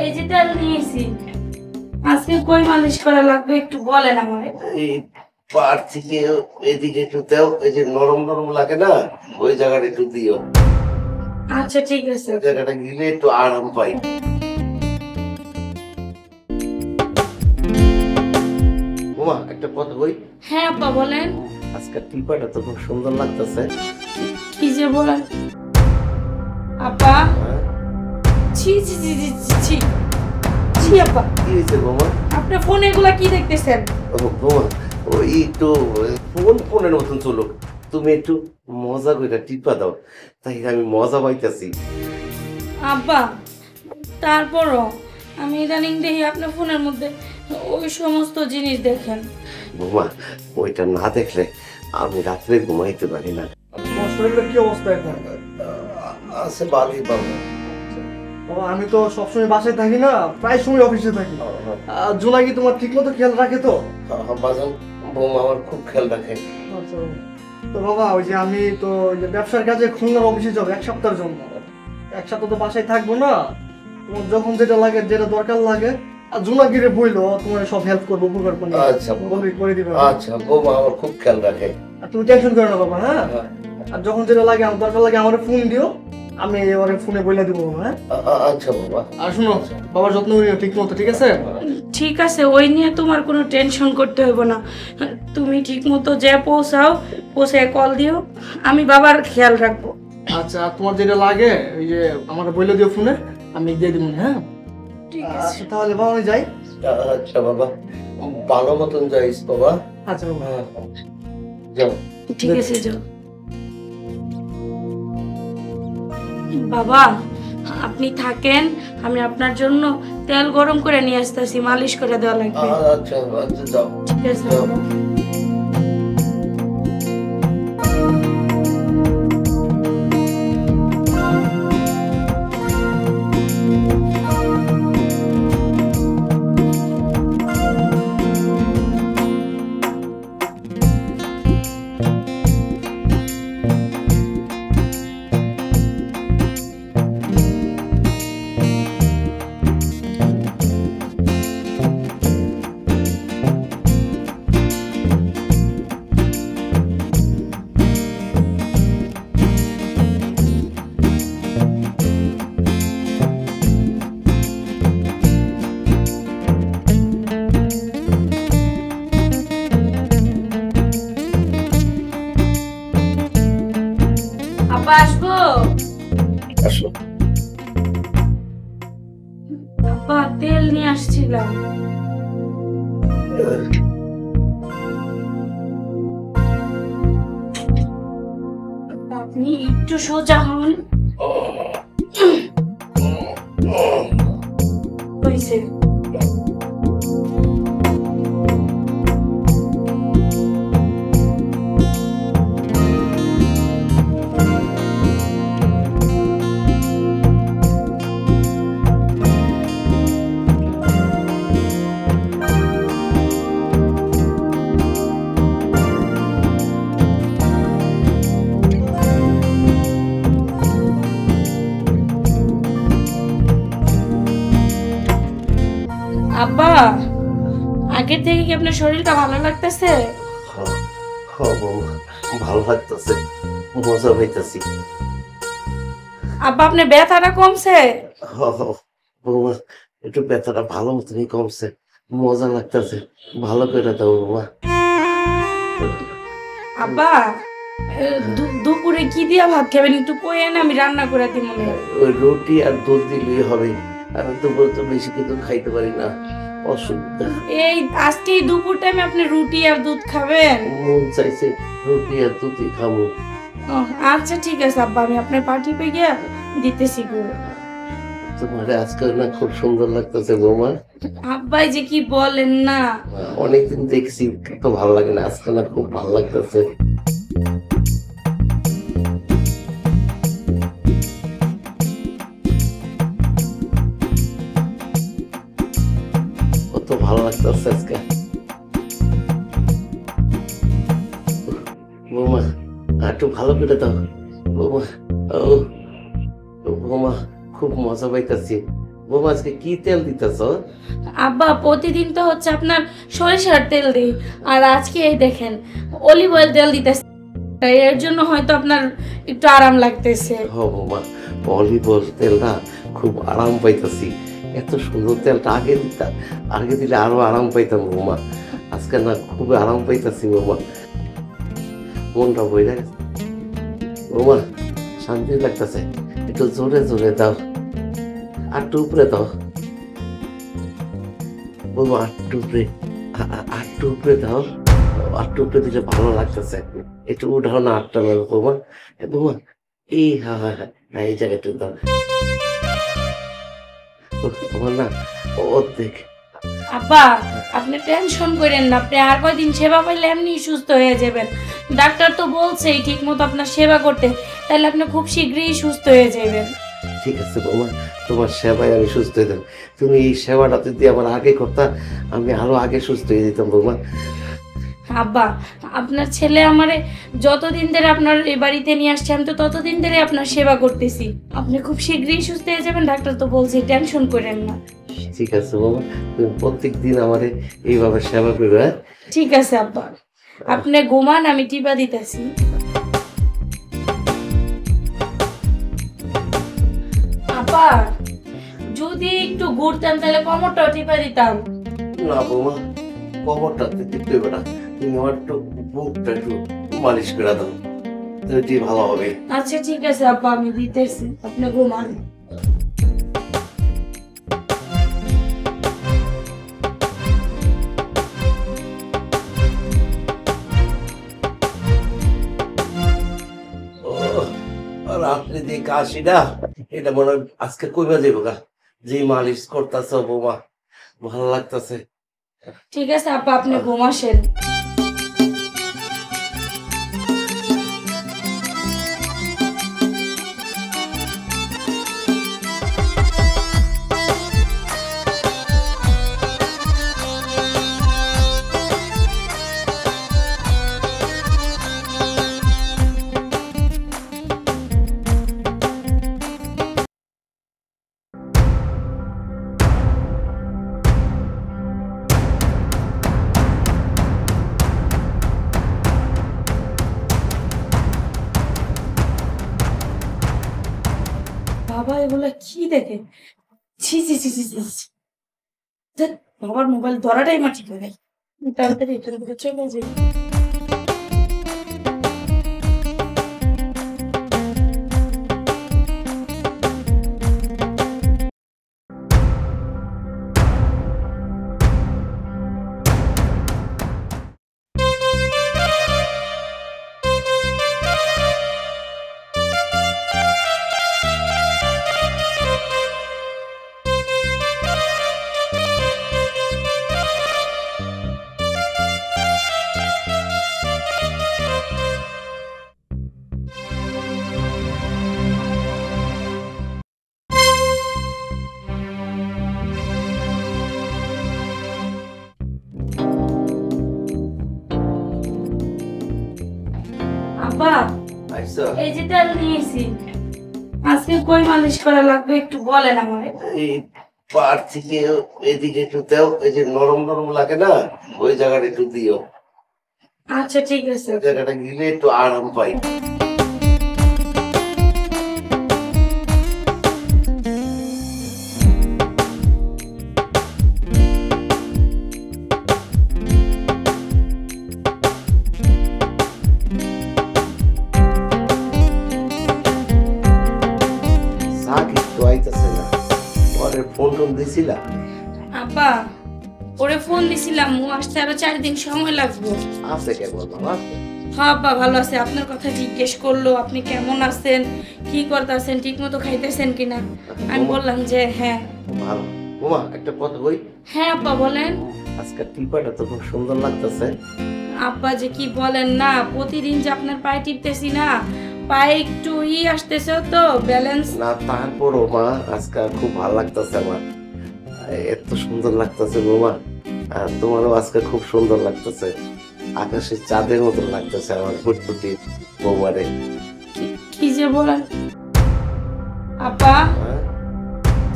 এই যে তেল নিয়েছি, আজকে কই মালিশ করা লাগবে একটু বলেন আমারে। এই পার থেকে এদিকে একটু দাও, এই যে নরম নরম লাগে না ওই জায়গাটা একটু দিও। আচ্ছা ঠিক আছে। ওই জায়গাটা গিলে একটু আরাম পাই। ওমা একটা কথা বই। হ্যাঁ আব্বা বলেন। আজকে টিপাটা তো খুব সুন্দর লাগতেছে। কি যে বলেন আব্বা? ছি ছি ছি ছি ছি ছি ছি আব্বা, কি হয়েছে বোমা? আপনার ফোনে এগুলা কি দেখতেছেন? বোমা ওই একটু ফোনের মতন চলো, তুমি একটু মজা করে টিপা দাও, তাই আমি মজা পাইতেছি। আব্বা তারপরও আমি ইদানিং দেখি আপনার ফোনের মধ্যে ওই সমস্ত জিনিস দেখেন। বোমা ওইটা না দেখলে আমি রাত্রে ঘুমাইতে পারি না। তোমার শরীরের কি অবস্থা এখন? আছে ভালোই বাবা। বাবা আমি তো সবসময় বাসায় থাকি না, প্রায় সময় অফিসে থাকি। জোনাকি তোমার ঠিক মতো খেয়াল রাখে তো? বাজান বোমা আমার খুব খেয়াল রাখে। আচ্ছা। তো বাবা ওই যে আমি তো ওই যে ব্যবসার কাজে খুলনার অফিসে যাবো 1 সপ্তাহের জন্য। 1 সপ্তাহ তো বাসায় থাকবো না, তোমার যখন যেটা লাগে যেটা দরকার লাগে আর জোনাকিরে বইলো তোমার সব হেল্প করবো, উপকার করবো। আচ্ছা বলবি করে দিবে। আচ্ছা বোমা আমার খুব খেয়াল রাখে। আর তুমি টেনশন করো না বাবা। হ্যাঁ, আর যখন যেটা লাগে আমার দরকার লাগে আমার ফোন দিও, আমি এবারে ফোনে বইলা দিব। হ্যাঁ আচ্ছা বাবা। আর শুনো বাবার যত্ন নিও ঠিক মতো, ঠিক আছে? ঠিক আছে, ওই নিয়ে তোমার কোনো টেনশন করতে হইব না। তুমি ঠিক মতো যে পৌঁছায় কল দিও, আমি বাবার খেয়াল রাখবো। আচ্ছা আর তোমার যেটা লাগে ওই যে আমার বইলে দিও ফোনে, আমি দিয়ে দিব। হ্যাঁ ঠিক আছে। আচ্ছা তাহলে বাবা আমি যাই। আচ্ছা বাবা, ভালো মতন যাইস বাবা। আচ্ছা বাবা যাও। ঠিক আছে যাও। বাবা আপনি থাকেন, আমি আপনার জন্য তেল গরম করে নিয়ে আসতেছি, মালিশ করে দেওয়া লাগবে। আচ্ছা আচ্ছা যাও। ঠিক আছে বাবা। আব্বা আসবো? আসো। আব্বা তেল নিয়ে আসছিলাম। আপনি একটু সোজা হন। হইছে। আব্বা আগের থেকে কি আপনার শরীরটা ভালো লাগতেছে? বৌমা ভালো লাগতেছে, মজা পাইতেছি। আব্বা আপনার ব্যথাটা কমছে? বৌমা একটু ব্যথাটা ভালো মতনই কমছে, মজা লাগতেছে। ভালো করে দাও বৌমা। আব্বা দুপুরে কি দিয়া ভাত খাবেন একটু কইেন, আমি রান্না করে দিই। মনে ওই রুটি আর দুধ দিলেই হবে, আমি দুপুরে তো বেশি কিছু খাইতে পারি না, অসুবিধা। এই আজকে দুপুর টাইমে আপনি রুটি আর দুধ খাবেন? মন চাইছে রুটি আর দুধই খাবো। আচ্ছা ঠিক আছে আব্বা, আমি আপনার পার্টি পেয়ে গিয়ে দিতেছি গো। তোমার আজকে না খুব সুন্দর লাগতেছে বৌমা। আব্বাই যে কি বলেন না, অনেকদিন দেখছি তো ভালো লাগে না, আজকে না খুব ভালো লাগতেছে। কত ভালো লাগতেছে আজকে বৌমা। একটু ভালো করে দাও বৌমা। ও বৌমা খুব মজা পাইতেছি, বৌমা আজকে কি তেল দিতেছ? আব্বা প্রতিদিন তো হচ্ছে আপনার সরিষার তেল দিই, আর আজকে এই দেখেন অলিভ অয়েল তেল দিতেছে, এর জন্য হয়তো আপনার একটু আরাম লাগতেছে। হ বৌমা, অলিভ অয়েল তেলটা খুব আরাম পাইতেছি। এত সুন্দর তেলটা আগে দিলে আরো আরাম পাইতাম বৌমা। আজকে না খুব আরাম পাইতেছি বৌমা, মনটা বইরা গেছে বৌমা, শান্তি লাগতেছে। একটু জোরে জোরে দাও, আটটু উপরে দাও বৌমা, আটটু উপরে দাও, আটটু উপরে দিলে ভালো লাগতেছে। একটু উঠাও না আটটা মেলে বৌমা। বৌমা এই হ্যাঁ হ্যাঁ হ্যাঁ হ্যাঁ, এই জায়গায় একটু দাও। আমার না অর্ধেক। আব্বা আপনি টেনশন করেন না, আপনি আর কয়দিন সেবা পাইলে এমনি সুস্থ হয়ে যাবেন। ডাক্তার তো বলছেই ঠিক মতো আপনার সেবা করতে, তাহলে আপনি খুব শীঘ্রই সুস্থ হয়ে যাবেন। ঠিক আছে বৌমা, তোমার সেবায় আমি সুস্থ হয়ে যেতাম। তুমি এই সেবাটা যদি আমার আগে করতা, আমি আরো আগে সুস্থ হয়ে যেতাম বৌমা। আব্বা আপনার ছেলে আমারে যতদিন ধরে আপনার এই বাড়িতে নিয়ে আসছে, আমি তো ততদিন ধরে আপনার সেবা করতেছি। আপনি খুব শীঘ্রই সুস্থ হয়ে যাবেন, ডাক্তার তো বলছে, টেনশন করেন না। ঠিক আছে বৌমা, তুমি প্রত্যেক দিন আমারে এইভাবে সেবা করবে। হ্যাঁ ঠিক আছে আব্বা, আপনি ঘুমান, আমি টিপা দিতেছি। আব্বা যদি একটু ঘুরতাম তাহলে কোমরটাও টিপা দিতাম। না বৌমা, কোমরটা টিপতে হবে না, তুমি আমার একটু বুকটা একটু মালিশ করে দাও, তাহলে ভালো হবে। আচ্ছা ঠিক আছে আব্বা, আমি দিতেছি, আপনি ঘুমান। রাত্রে যে কাশিটা, এটা মনে হয় আজকে কইবা যাবো গা, যে মালিশ করতেছ বৌমা, ভালো লাগতেছে। ঠিক আছে আব্বা, আপনি ঘুমাসেন। বাবা এগুলা কি দেখে, ছি ছি ছি ছি ছি ছি। ধ্যাৎ, বাবার মোবাইল ধরাটাই মা ঠিক হয় নাই। তাড়াতাড়ি এখান থেকে চলে যাই। আব্বা আচ্ছা, এই যে তেল নিয়েছি, আজকে কই মালিশ করা লাগবে একটু বলেন আমারে। এই পার থেকে এদিকে একটু দাও, এই যে নরম নরম লাগে না, ওই জায়গাটা একটু দিও। আচ্ছা ঠিক আছে। ওই জায়গাটা গিলে একটু আরাম পাই। ফোন টোন দিছিলা? আব্বা ওরে ফোন দিছিলাম, ও আসতে আরো 4 দিন সময় লাগবে। আছে কেমন বাবা? হ্যাঁ আব্বা ভালো আছে, আপনার কথা জিজ্ঞেস করলো, আপনি কেমন আছেন, কি করতেছেন, ঠিক মতো খাইতেছেন কিনা। আমি বললাম যে হ্যাঁ ভালো। ওমা একটা কথা কই। হ্যাঁ আব্বা বলেন। আজকে টিপাটা তো খুব সুন্দর লাগতেছে। আব্বা যে কি বলেন না, প্রতিদিন যে আপনার পায়ে টিপতেছি না, পায়ে একটু আসতেছে তো ব্যালেন্স না, তারপরও মা আজকে খুব ভালো লাগতেছে আমার, এত সুন্দর লাগতেছে বৌমা। তোমারও আজকে খুব সুন্দর লাগতেছে, আকাশের চাঁদের মতো লাগতেছে আমার ফুটফুটি বৌমারে। কি যে বলেন আব্বা।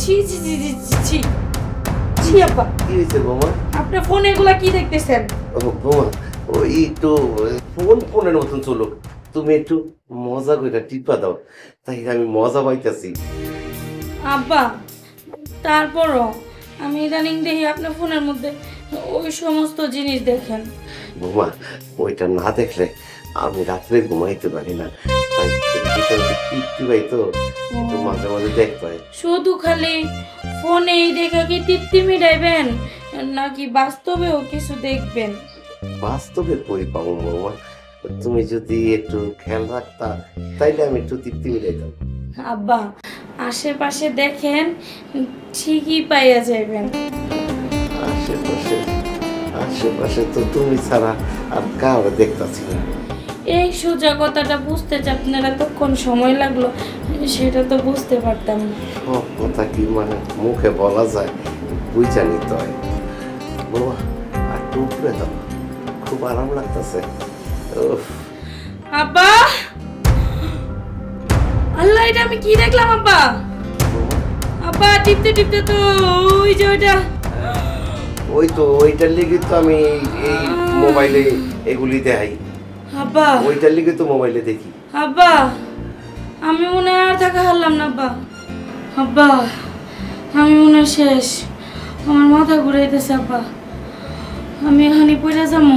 ছি ছি ছি ছি ছি, ছি ছি আব্বা, কি হয়েছে বৌমা? আপনার ফোনে এগুলা কি দেখতেছেন? ও বৌমা, ওই একটু ফোনের মতন চলো, তুমি একটু মজা করে টিপা দাও, তাই আমি মজা পাইতেছি। আব্বা তারপরও আমি ইদানিং দেখি আপনার ফোনের মধ্যে ওই সমস্ত জিনিস দেখেন। বৌমা, ওইটা না দেখলে আমি রাত্রে ঘুমাইতে পারি না, তাই তৃপ্তি পাই তো, একটু মাঝে মাঝে দেখতে হয়। শুধু খালি ফোনেই দেখা কি তৃপ্তি মিটাইবেন নাকি বাস্তবেও কিছু দেখবেন? বাস্তবে কই পাবো বৌমা, তুমি যদি একটু খেয়াল রাখতা তাইলে আমি একটু তৃপ্তি মিলাইতাম। আব্বা আশেপাশে দেখেন, ঠিকই পাইয়া যাইবেন। আশেপাশে আশেপাশে তো তুমি ছাড়া আর কাউকে দেখতাছি না। এই সোজা কথাটা বুঝতে যে আপনার এতক্ষণ সময় লাগলো সেটা তো বুঝতে পারতাম না। সব কথা কি মানে মুখে বলা যায়, বুঝা নিতে হয়। বাবা আর টুকরে দাও, খুব আরাম লাগতেছে। আব্বা, আল্লাহ এটা আমি কি দেখলাম আব্বা? আব্বা টিপতে টিপতে তো ওই যে ওইটা, ওই তো ওইটার লিগে তো আমি এই মোবাইলে এগুলি দেখাই, আব্বা ওইটার লিগে তো মোবাইলে দেখি। আব্বা আমি মনে হয় আর থাকা হারলাম না আব্বা। আব্বা আমি মনে হয় শেষ, আমার মাথা ঘুরাইতেছে আব্বা, আমি এখানে পড়ে যাবো।